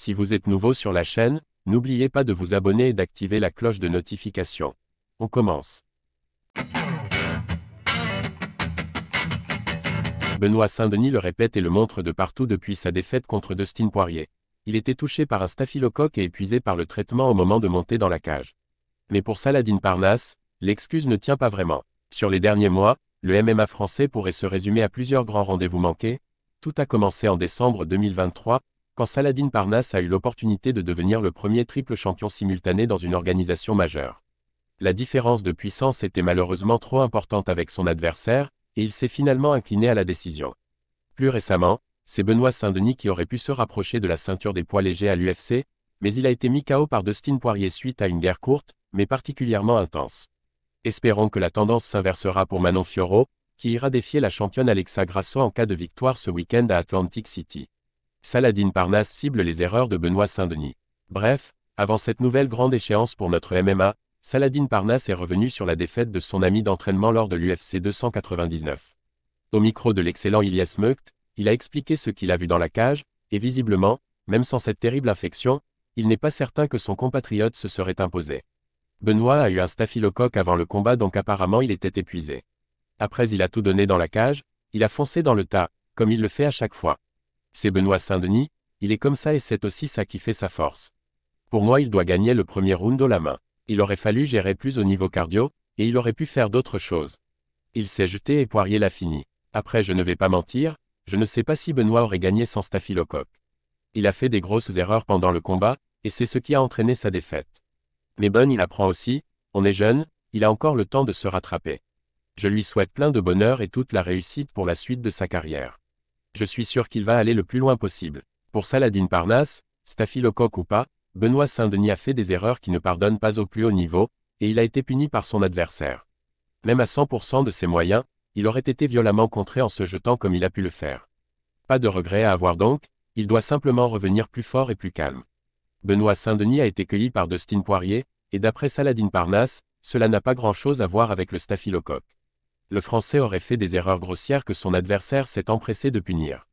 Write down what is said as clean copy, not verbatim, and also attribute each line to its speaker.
Speaker 1: Si vous êtes nouveau sur la chaîne, n'oubliez pas de vous abonner et d'activer la cloche de notification. On commence. Benoît Saint-Denis le répète et le montre de partout depuis sa défaite contre Dustin Poirier. Il était touché par un staphylocoque et épuisé par le traitement au moment de monter dans la cage. Mais pour Saladin Parnasse, l'excuse ne tient pas vraiment. Sur les derniers mois, le MMA français pourrait se résumer à plusieurs grands rendez-vous manqués. Tout a commencé en décembre 2023, quand Saladin Parnasse a eu l'opportunité de devenir le premier triple champion simultané dans une organisation majeure. La différence de puissance était malheureusement trop importante avec son adversaire, et il s'est finalement incliné à la décision. Plus récemment, c'est Benoît Saint-Denis qui aurait pu se rapprocher de la ceinture des poids légers à l'UFC, mais il a été mis KO par Dustin Poirier suite à une guerre courte, mais particulièrement intense. Espérons que la tendance s'inversera pour Manon Fiorot, qui ira défier la championne Alexa Grasso en cas de victoire ce week-end à Atlantic City. Saladin Parnasse cible les erreurs de Benoît Saint-Denis. Bref, avant cette nouvelle grande échéance pour notre MMA, Saladin Parnasse est revenu sur la défaite de son ami d'entraînement lors de l'UFC 299. Au micro de l'excellent Ilyes Meukt, il a expliqué ce qu'il a vu dans la cage, et visiblement, même sans cette terrible infection, il n'est pas certain que son compatriote se serait imposé. Benoît a eu un staphylocoque avant le combat donc apparemment il était épuisé. Après il a tout donné dans la cage, il a foncé dans le tas, comme il le fait à chaque fois. C'est Benoît Saint-Denis, il est comme ça et c'est aussi ça qui fait sa force. Pour moi il doit gagner le premier round haut la main. Il aurait fallu gérer plus au niveau cardio, et il aurait pu faire d'autres choses. Il s'est jeté et Poirier l'a fini. Après je ne vais pas mentir, je ne sais pas si Benoît aurait gagné sans staphylocoque. Il a fait des grosses erreurs pendant le combat, et c'est ce qui a entraîné sa défaite. Mais bon il apprend aussi, on est jeune, il a encore le temps de se rattraper. Je lui souhaite plein de bonheur et toute la réussite pour la suite de sa carrière. Je suis sûr qu'il va aller le plus loin possible. Pour Saladin Parnasse, staphylocoque ou pas, Benoît Saint-Denis a fait des erreurs qui ne pardonnent pas au plus haut niveau, et il a été puni par son adversaire. Même à 100% de ses moyens, il aurait été violemment contré en se jetant comme il a pu le faire. Pas de regret à avoir donc, il doit simplement revenir plus fort et plus calme. Benoît Saint-Denis a été cueilli par Dustin Poirier, et d'après Saladin Parnasse, cela n'a pas grand-chose à voir avec le staphylocoque. Le Français aurait fait des erreurs grossières que son adversaire s'est empressé de punir.